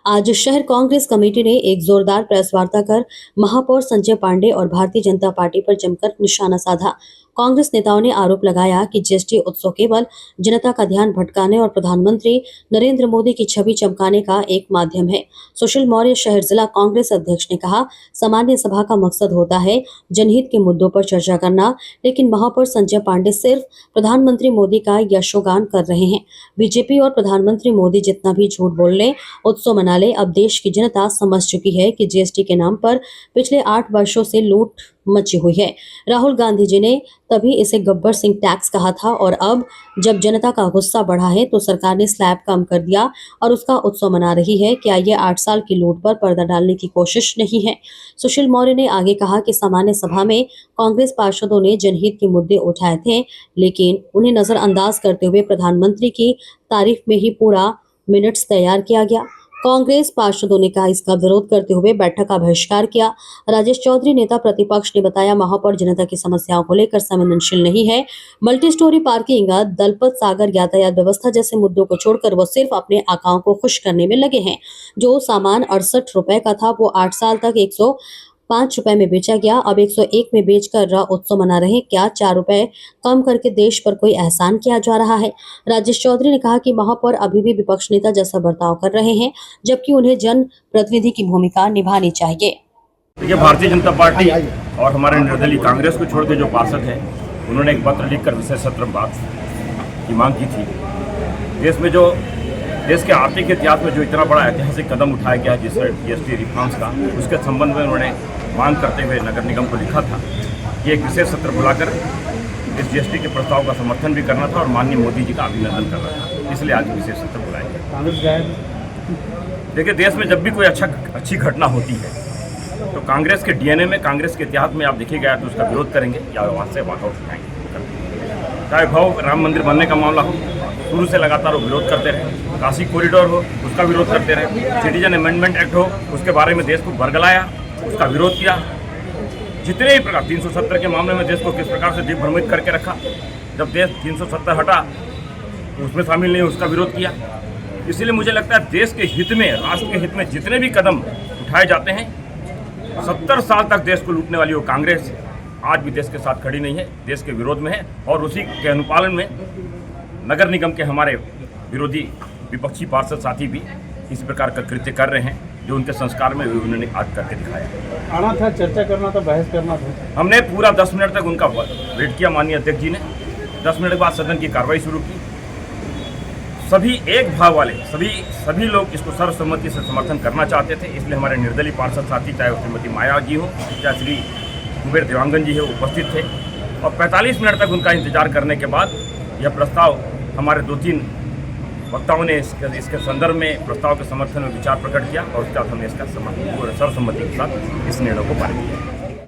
आज शहर कांग्रेस कमेटी ने एक जोरदार प्रेस वार्ता कर महापौर संजय पांडे और भारतीय जनता पार्टी पर जमकर निशाना साधा। कांग्रेस नेताओं ने आरोप लगाया कि जीएसटी उत्सव केवल जनता का ध्यान भटकाने और प्रधानमंत्री नरेंद्र मोदी की छवि चमकाने का एक माध्यम है। सुशील मौर्य शहर जिला कांग्रेस अध्यक्ष ने कहा, सामान्य सभा का मकसद होता है जनहित के मुद्दों पर चर्चा करना, लेकिन महापौर संजय पांडे सिर्फ प्रधानमंत्री मोदी का यशोगान कर रहे हैं। बीजेपी और प्रधानमंत्री मोदी जितना भी झूठ बोल ले, उत्सव मना ले, अब देश की जनता समझ चुकी है कि जीएसटी के नाम पर पिछले 8 वर्षों से लूट मची हुई है। राहुल गांधी जी ने तभी इसे गब्बर सिंह टैक्स कहा था और अब जब जनता का गुस्सा बढ़ा है तो सरकार ने स्लैब कम कर दिया और उसका उत्सव मना रही है। क्या ये 8 साल की लूट पर पर्दा डालने की कोशिश नहीं है? सुशील मौर्य ने आगे कहा कि सामान्य सभा में कांग्रेस पार्षदों ने जनहित के मुद्दे उठाए थे, लेकिन उन्हें नजरअंदाज करते हुए प्रधानमंत्री की तारीफ में ही पूरा मिनट्स तैयार किया गया। कांग्रेस पार्षदों ने कहा, इसका विरोध करते हुए बैठक का बहिष्कार किया। राजेश चौधरी नेता प्रतिपक्ष ने बताया, महापौर जनता की समस्याओं को लेकर संवेदनशील नहीं है। Multi storey parking, Dalpat Sagar, यातायात व्यवस्था जैसे मुद्दों को छोड़कर वो सिर्फ अपने आकाओं को खुश करने में लगे हैं। जो सामान 68 रुपए का था वो 8 साल तक 105 रुपए में बेचा गया, अब 101 में बेचकर उत्सव मना रहे। क्या 4 रुपए कम करके देश पर कोई एहसान किया जा रहा है? राजेश चौधरी ने कहा कि महापौर अभी भी विपक्ष नेता जैसा बर्ताव कर रहे हैं, जबकि उन्हें जन प्रतिनिधि की भूमिका निभानी चाहिए। देखिए, भारतीय जनता पार्टी और हमारे निर्दलीय कांग्रेस को छोड़ के जो पार्षद हैं, उन्होंने एक पत्र लिखकर विशेष सत्र बात की मांग की थी। देश के आर्थिक इतिहास में जो इतना बड़ा ऐतिहासिक कदम उठाया गया जिस जीएसटी रिफॉर्म्स का, उसके संबंध में उन्होंने मांग करते हुए नगर निगम को लिखा था कि एक विशेष सत्र बुलाकर इस जीएसटी के प्रस्ताव का समर्थन भी करना था और माननीय मोदी जी का अभिनंदन करना था। इसलिए आज विशेष सत्र बुलाया गया। देखिए, देश में जब भी कोई अच्छी घटना होती है तो कांग्रेस के डीएनए में, कांग्रेस के इतिहास में आप देखिएगा तो उसका विरोध करेंगे या वहाँ से वॉकआउट उठाएंगे। चाहे भाव राम मंदिर बनने का मामला हो, शुरू से लगातार वो विरोध करते रहे। काशी कॉरिडोर हो, उसका विरोध करते रहे। सिटीजन अमेंडमेंट एक्ट हो, उसके बारे में देश को बरगलाया, उसका विरोध किया। जितने ही प्रकार 370 के मामले में देश को किस प्रकार से दिग्भ्रमित करके रखा, जब देश 370 हटा तो उसमें शामिल नहीं, उसका विरोध किया। इसीलिए मुझे लगता है देश के हित में, राष्ट्र के हित में जितने भी कदम उठाए जाते हैं, 70 साल तक देश को लूटने वाली वो कांग्रेस आज भी देश के साथ खड़ी नहीं है, देश के विरोध में है। और उसी के अनुपालन में नगर निगम के हमारे विरोधी विपक्षी पार्षद साथी भी इस प्रकार का कृत्य कर रहे हैं, जो उनके संस्कार में उन्होंने आज करके दिखाया। आना था, चर्चा करना था, बहस करना था। हमने पूरा 10 मिनट तक उनका वेट किया। माननीय अध्यक्ष जी ने 10 मिनट के बाद सदन की कार्रवाई शुरू की। सभी एक भाव वाले सभी लोग इसको सर्वसम्मति से समर्थन करना चाहते थे। इसलिए हमारे निर्दलीय पार्षद साथी, चाहे श्रीमती माया जी हो, चाहे श्री कुबेर देवांगन जी हो, उपस्थित थे और 45 मिनट तक उनका इंतजार करने के बाद यह प्रस्ताव हमारे 2-3 वक्ताओं ने इसके संदर्भ में प्रस्ताव के समर्थन में विचार प्रकट किया और उसके बाद हमने इसका सर्वसम्मति के साथ इस निर्णय को पारित किया।